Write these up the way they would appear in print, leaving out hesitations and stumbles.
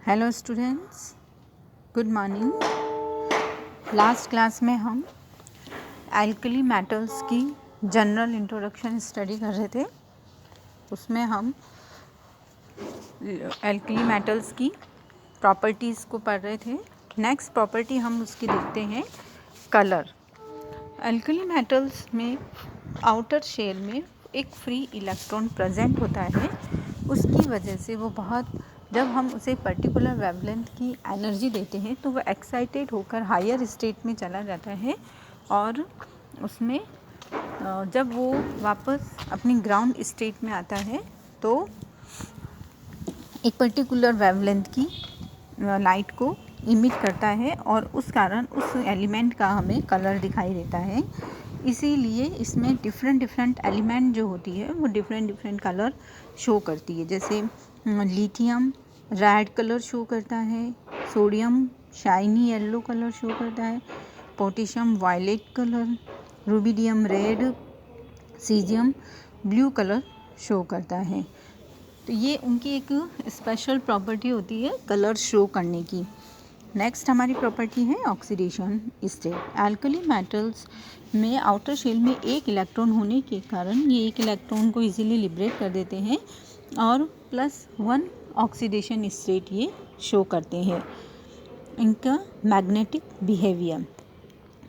Hello students, good morning. Last class में हम alkali metals की जनरल इंट्रोडक्शन स्टडी कर रहे थे। उसमें हम एल्कली मेटल्स की प्रॉपर्टीज़ को पढ़ रहे थे। नेक्स्ट प्रॉपर्टी हम उसकी देखते हैं, कलर। एल्कली मेटल्स में आउटर शेल में एक फ्री इलेक्ट्रॉन प्रेजेंट होता है। उसकी वजह से वो जब हम उसे पर्टिकुलर वेवलेंथ की एनर्जी देते हैं तो वो एक्साइटेड होकर हायर स्टेट में चला जाता है और उसमें जब वो वापस अपनी ग्राउंड स्टेट में आता है तो एक पर्टिकुलर वेवलेंथ की लाइट को इमिट करता है और उस कारण उस एलिमेंट का हमें कलर दिखाई देता है। इसीलिए इसमें डिफरेंट एलिमेंट जो होती है वो डिफरेंट कलर शो करती है। जैसे लिथियम रेड कलर शो करता है, sodium shiny yellow colour show करता है, potassium violet colour, rubidium red, caesium blue colour show करता है। तो ये उनकी एक स्पेशल प्रॉपर्टी होती है कलर शो करने की। नेक्स्ट हमारी प्रॉपर्टी है ऑक्सीडेशन स्टेट। एल्कली मेटल्स में आउटर शेल में एक इलेक्ट्रॉन होने के कारण ये एक इलेक्ट्रॉन को इजीली लिबरेट कर देते हैं और +1 ऑक्सीडेशन स्टेट ये शो करते हैं। इनका मैग्नेटिक बिहेवियर,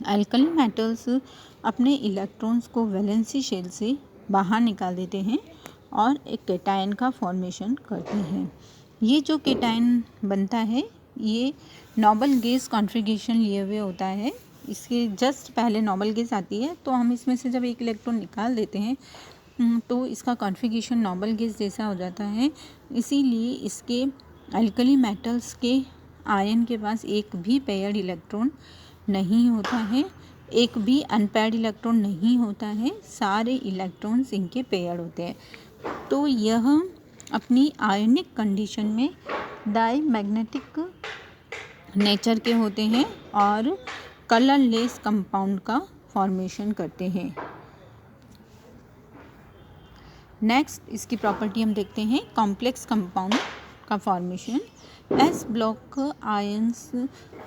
एल्कली मेटल्स अपने इलेक्ट्रॉन्स को वैलेंसी शेल से बाहर निकाल देते हैं और एक केटायन का फॉर्मेशन करते हैं। ये जो केटायन बनता है ये नोबल गैस कॉन्फ़िगरेशन लिए हुए होता है। इसके जस्ट पहले नोबल गैस आती है तो हम इसमें से जब एक इलेक्ट्रॉन निकाल देते हैं तो इसका कॉन्फ़िगरेशन नोबल गैस जैसा हो जाता है। इसीलिए इसके एल्कली मेटल्स के आयन के पास एक भी पेयर्ड इलेक्ट्रॉन नहीं होता है, एक भी अनपेयर्ड इलेक्ट्रॉन नहीं होता है, सारे इलेक्ट्रॉन्स इनके पेयर्ड होते हैं। तो यह अपनी आयनिक कंडीशन में डाईमैग्नेटिक नेचर के होते हैं और कलरलेस कंपाउंड का फॉर्मेशन करते हैं। नेक्स्ट इसकी प्रॉपर्टी हम देखते हैं, कॉम्प्लेक्स कंपाउंड का फॉर्मेशन। एस ब्लॉक आयंस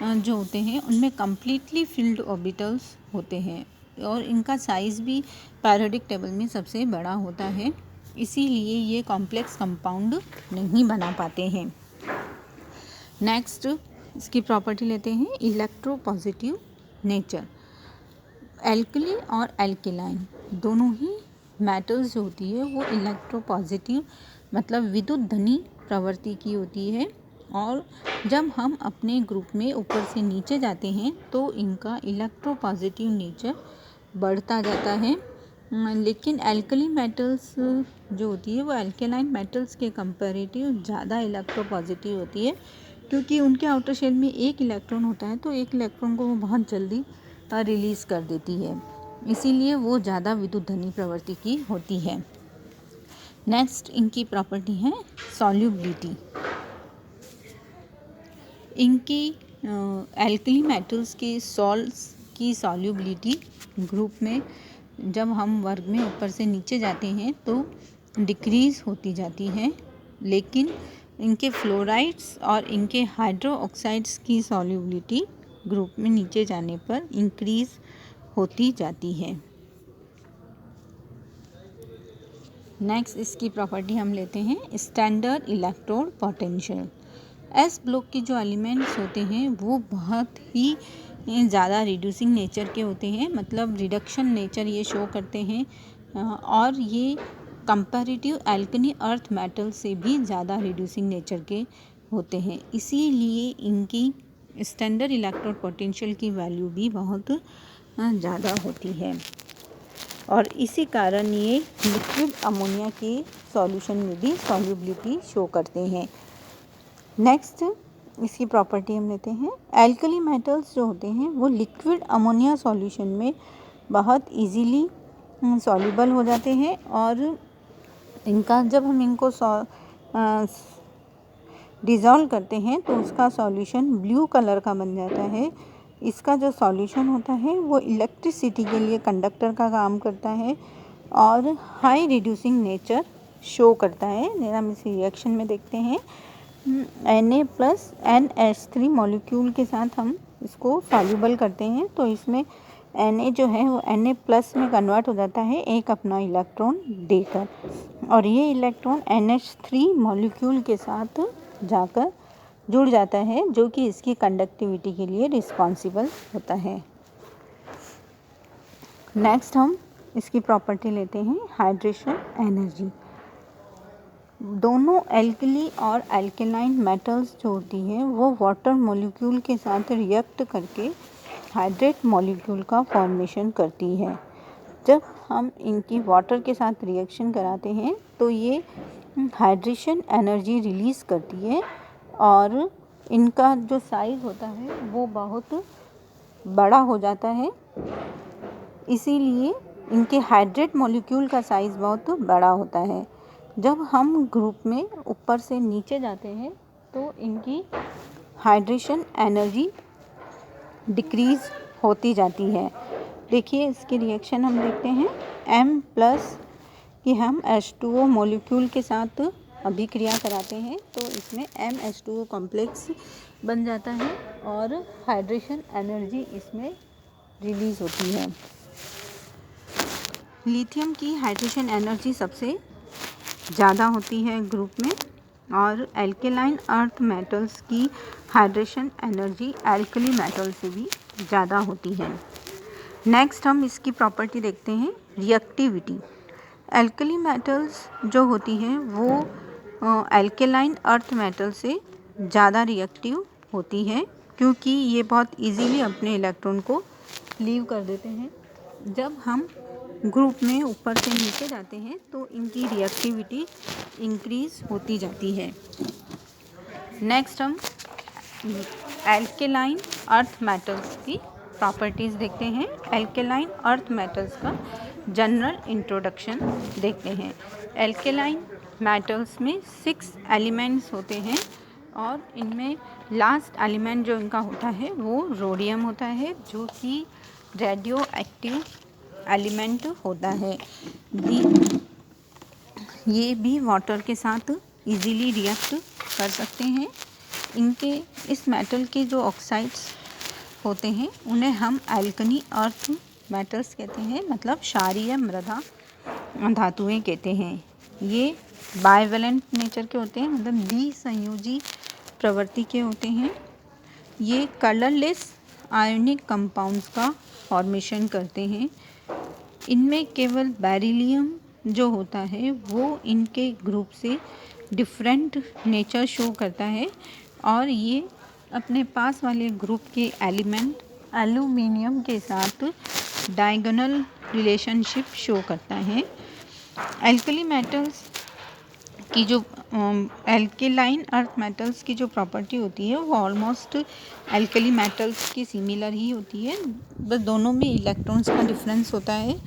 जो होते हैं उनमें कम्प्लीटली फिल्ड ऑर्बिटल्स होते हैं और इनका साइज़ भी पीरियोडिक टेबल में सबसे बड़ा होता है। इसीलिए ये कॉम्प्लेक्स कंपाउंड नहीं बना पाते हैं। नेक्स्ट इसकी प्रॉपर्टी लेते हैं, इलेक्ट्रोपॉजिटिव नेचर। एल्कली और एल्केलाइन दोनों ही मेटल्स जो होती है वो इलेक्ट्रोपॉजिटिव मतलब विद्युत धनी प्रवृत्ति की होती है और जब हम अपने ग्रुप में ऊपर से नीचे जाते हैं तो इनका इलेक्ट्रोपॉजिटिव नेचर बढ़ता जाता है। लेकिन एल्कली मेटल्स जो होती है वो एल्केलाइन मेटल्स के कंपैरेटिव ज़्यादा इलेक्ट्रोपॉजिटिव होती है क्योंकि उनके आउटर शेल में एक इलेक्ट्रॉन होता है तो एक इलेक्ट्रॉन को वो बहुत जल्दी रिलीज़ कर देती है। इसीलिए वो ज़्यादा विद्युत धनी प्रवृत्ति की होती है। नेक्स्ट इनकी प्रॉपर्टी है सॉल्युबिलिटी। इनकी एल्कली मेटल्स के सॉल्ट्स की सॉल्युबिलिटी ग्रुप में जब हम वर्ग में ऊपर से नीचे जाते हैं तो डिक्रीज़ होती जाती है, लेकिन इनके फ्लोराइड्स और इनके हाइड्रो ऑक्साइड्स की सॉल्युबिलिटी ग्रुप में नीचे जाने पर इंक्रीज़ होती जाती है। नेक्स्ट इसकी प्रॉपर्टी हम लेते हैं, standard electrode potential. S block के जो एलिमेंट्स होते हैं वो बहुत ही ज़्यादा रिड्यूसिंग नेचर के होते हैं, मतलब रिडक्शन नेचर ये शो करते हैं और ये कंपैरेटिव एल्कली अर्थ मेटल से भी ज़्यादा रिड्यूसिंग नेचर के होते हैं। इसीलिए इनकी स्टैंडर्ड इलेक्ट्रोड पोटेंशियल की वैल्यू भी बहुत ज़्यादा होती है और इसी कारण ये लिक्विड अमोनिया के सॉल्यूशन में भी सॉल्युबिलिटी शो करते हैं। नेक्स्ट इसकी प्रॉपर्टी हम लेते हैं, एल्कली मेटल्स जो होते हैं वो लिक्विड अमोनिया सॉल्यूशन में बहुत इजीली सॉल्युबल हो जाते हैं और इनका जब हम इनको डिज़ोल्व करते हैं तो उसका सॉल्यूशन ब्लू कलर का बन जाता है। इसका जो सॉल्यूशन होता है वो इलेक्ट्रिसिटी के लिए कंडक्टर का काम करता है और हाई रिड्यूसिंग नेचर शो करता है। हम इस रिएक्शन में देखते हैं Na+NH3 मॉलिक्यूल के साथ हम इसको सॉल्यूबल करते हैं, तो इसमें Na जो है वो Na+ में कन्वर्ट हो जाता है एक अपना इलेक्ट्रॉन देकर, और ये इलेक्ट्रॉन NH3 मॉलिक्यूल के साथ जाकर जुड़ जाता है, जो कि इसकी कंडक्टिविटी के लिए रिस्पॉन्सिबल होता है। नेक्स्ट हम इसकी प्रॉपर्टी लेते हैं हाइड्रेशन एनर्जी। दोनों एल्कली और एल्केलाइन मेटल्स जो होती हैं वो वाटर मॉलिक्यूल के साथ रिएक्ट करके हाइड्रेट मॉलिक्यूल का फॉर्मेशन करती है। जब हम इनकी वाटर के साथ रिएक्शन कराते हैं तो ये हाइड्रेशन एनर्जी रिलीज़ करती है, और इनका जो साइज़ होता है वो बहुत बड़ा हो जाता है, इसीलिए इनके हाइड्रेट मॉलिक्यूल का साइज़ बहुत बड़ा होता है। जब हम ग्रुप में ऊपर से नीचे जाते हैं तो इनकी हाइड्रेशन एनर्जी डिक्रीज़ होती जाती है। देखिए इसकी रिएक्शन हम देखते हैं। M+ कि हम H2O मॉलिक्यूल के साथ अभिक्रिया कराते हैं तो इसमें MH2O कॉम्प्लेक्स बन जाता है और हाइड्रेशन एनर्जी इसमें रिलीज़ होती है। लिथियम की हाइड्रेशन एनर्जी सबसे ज़्यादा होती है ग्रुप में, और एल्केलाइन अर्थ मेटल्स की हाइड्रेशन एनर्जी एल्कली मेटल से भी ज़्यादा होती है। नेक्स्ट हम इसकी प्रॉपर्टी देखते हैं रिएक्टिविटी। एल्कली मेटल्स जो होती हैं वो एल्केलाइन अर्थ मेटल से ज़्यादा रिएक्टिव होती है, क्योंकि ये बहुत इजीली अपने इलेक्ट्रॉन को लीव कर देते हैं। जब हम ग्रुप में ऊपर से नीचे जाते हैं तो इनकी रिएक्टिविटी इंक्रीज़ होती जाती है। नेक्स्ट हम एल्केलाइन अर्थ मेटल्स की प्रॉपर्टीज़ देखते हैं। एल्केलाइन अर्थ मेटल्स का जनरल इंट्रोडक्शन देखते हैं। एल्केलाइन मेटल्स में 6 एलिमेंट्स होते हैं, और इनमें लास्ट एलिमेंट जो इनका होता है वो रोडियम होता है, जो कि रेडियो एक्टिव एलिमेंट होता है। ये भी वाटर के साथ इजीली रिएक्ट कर सकते हैं। इनके इस मेटल के जो ऑक्साइड्स होते हैं उन्हें हम एल्कनी अर्थ मेटल्स कहते हैं, मतलब क्षारीय मृदा धातुएं कहते हैं। ये बाइवेलेंट नेचर के होते हैं, मतलब द्विसंयोजी प्रवृत्ति के होते हैं। ये कलरलेस आयोनिक कंपाउंड्स का फॉर्मेशन करते हैं। इनमें केवल बेरिलियम जो होता है वो इनके ग्रुप से डिफरेंट नेचर शो करता है, और ये अपने पास वाले ग्रुप के एलिमेंट एल्यूमिनियम के साथ डायगोनल रिलेशनशिप शो करता है। एल्कली मेटल्स की जो एल्केलाइन अर्थ मेटल्स की जो प्रॉपर्टी होती है वो ऑलमोस्ट एल्कली मेटल्स की सिमिलर ही होती है, बस दोनों में इलेक्ट्रॉन्स का डिफरेंस होता है।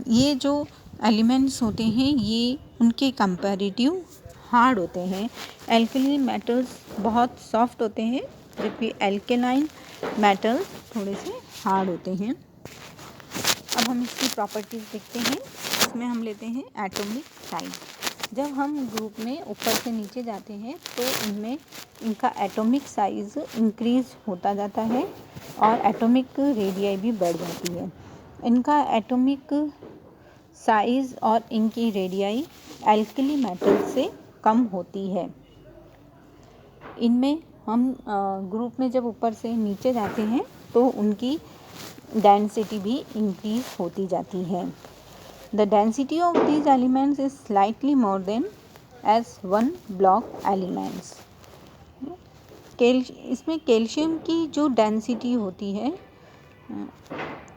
ये जो एलिमेंट्स होते हैं ये उनके कंपैरेटिव हार्ड होते हैं। एल्कली मेटल्स बहुत सॉफ्ट होते हैं, जबकि एल्केलाइन मेटल्स थोड़े से हार्ड होते हैं। अब हम इसकी प्रॉपर्टीज़ देखते हैं। इसमें हम लेते हैं एटॉमिक साइज। जब हम ग्रुप में ऊपर से नीचे जाते हैं तो इनमें इनका एटॉमिक साइज़ इंक्रीज़ होता जाता है, और एटॉमिक रेडियाई भी बढ़ जाती है। इनका एटॉमिक साइज़ और इनकी रेडियाई एल्कली मेटल से कम होती है। इनमें हम ग्रुप में जब ऊपर से नीचे जाते हैं तो उनकी डेंसिटी भी इंक्रीज़ होती जाती है। The density of these elements is slightly more than S1 block elements. इसमें कैल्शियम की जो डेंसिटी होती है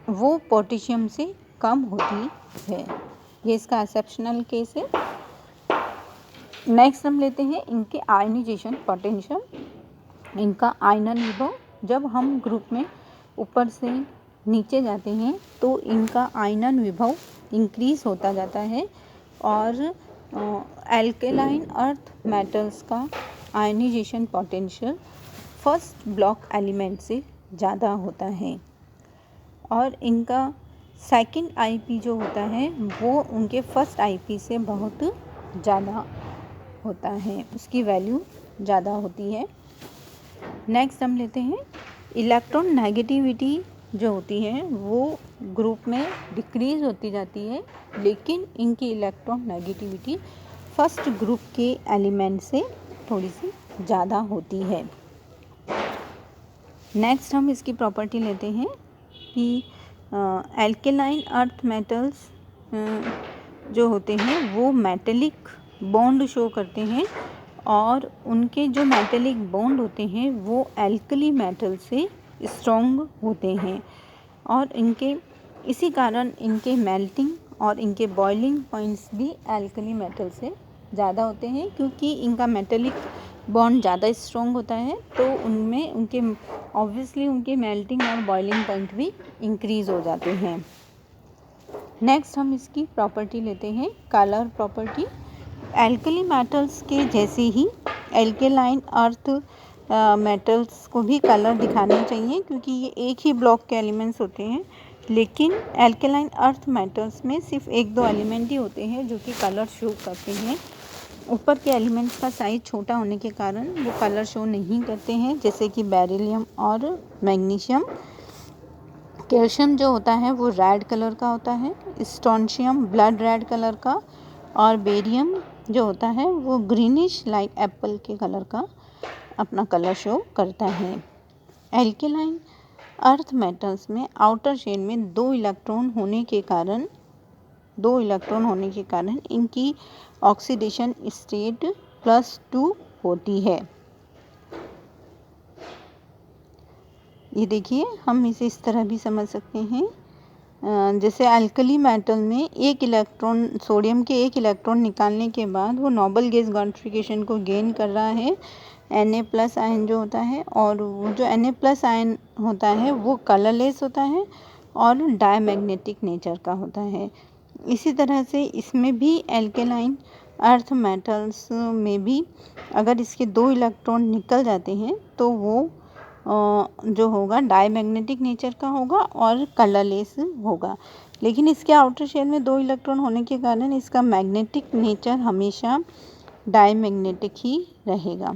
वो पोटेशियम से कम होती है। ये इसका एक्सेप्शनल केस है। नेक्स्ट हम लेते हैं इनके आयनाइजेशन पोटेंशियल। इनका आयनन विभव, जब हम ग्रुप में ऊपर से नीचे जाते हैं तो इनका आयनन विभव इंक्रीज़ होता जाता है, और एल्केलाइन अर्थ मेटल्स का ionisation potential first block element से ज़्यादा होता है, और इनका सेकंड आईपी जो होता है वो उनके फर्स्ट आईपी से बहुत ज़्यादा होता है। उसकी वैल्यू ज़्यादा होती है। नेक्स्ट हम लेते हैं इलेक्ट्रॉन नेगेटिविटी जो होती है वो ग्रुप में डिक्रीज होती जाती है, लेकिन इनकी इलेक्ट्रॉन नेगेटिविटी फर्स्ट ग्रुप के एलिमेंट से थोड़ी सी ज़्यादा होती है। नेक्स्ट हम इसकी प्रॉपर्टी लेते हैं कि एल्केलाइन अर्थ मेटल्स जो होते हैं वो मेटेलिक बॉन्ड शो करते हैं, और उनके जो मेटेलिक बॉन्ड होते हैं वो एल्कली मेटल से स्ट्रॉन्ग होते हैं, और इनके इसी कारण इनके मेल्टिंग और इनके बॉइलिंग पॉइंट्स भी एल्कली मेटल से ज़्यादा होते हैं, क्योंकि इनका मेटेलिक बॉन्ड ज़्यादा स्ट्रॉन्ग होता है तो उनमें उनके ऑब्वियसली उनके मेल्टिंग और बॉइलिंग पॉइंट भी इंक्रीज़ हो जाते हैं। नेक्स्ट हम इसकी प्रॉपर्टी लेते हैं कलर प्रॉपर्टी। एल्कली मेटल्स के जैसे ही एल्केलाइन अर्थ मेटल्स को भी कलर दिखाने चाहिए, क्योंकि ये एक ही ब्लॉक के एलिमेंट्स होते हैं, लेकिन एल्केलाइन अर्थ मेटल्स में सिर्फ एक दो एलिमेंट ही होते हैं जो कि कलर शो करते हैं। ऊपर के एलिमेंट्स का साइज छोटा होने के कारण वो कलर शो नहीं करते हैं, जैसे कि बेरिलियम और मैग्नीशियम। कैल्शियम जो होता है वो रेड कलर का होता है, स्ट्रोंशियम ब्लड रेड कलर का, और बेरियम जो होता है वो ग्रीनिश लाइक एप्पल के कलर का अपना कलर शो करता है। एल्केलाइन अर्थ मेटल्स में आउटर शेल में दो इलेक्ट्रॉन होने के कारण इनकी ऑक्सीडेशन स्टेट +2 होती है। ये देखिए, हम इसे इस तरह भी समझ सकते हैं, जैसे अल्कली मेटल में एक इलेक्ट्रॉन सोडियम के एक इलेक्ट्रॉन निकालने के बाद वो नोबल गैस कॉन्फ़िगरेशन को गेन कर रहा है Na+ आयन जो होता है, और वो जो Na+ आयन होता है वो कलरलेस होता है और डायमैग्नेटिक नेचर का होता है। इसी तरह से इसमें भी एल्केलाइन अर्थ मेटल्स में भी अगर इसके दो इलेक्ट्रॉन निकल जाते हैं तो वो जो होगा डायमैग्नेटिक नेचर का होगा और कलरलेस होगा, लेकिन इसके आउटर शेल में दो इलेक्ट्रॉन होने के कारण इसका मैग्नेटिक नेचर हमेशा डायमैग्नेटिक ही रहेगा।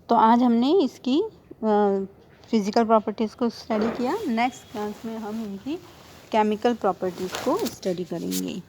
तो आज हमने इसकी फिज़िकल प्रॉपर्टीज़ को स्टडी किया। नेक्स्ट क्लास में हम इनकी केमिकल प्रॉपर्टीज़ को स्टडी करेंगे।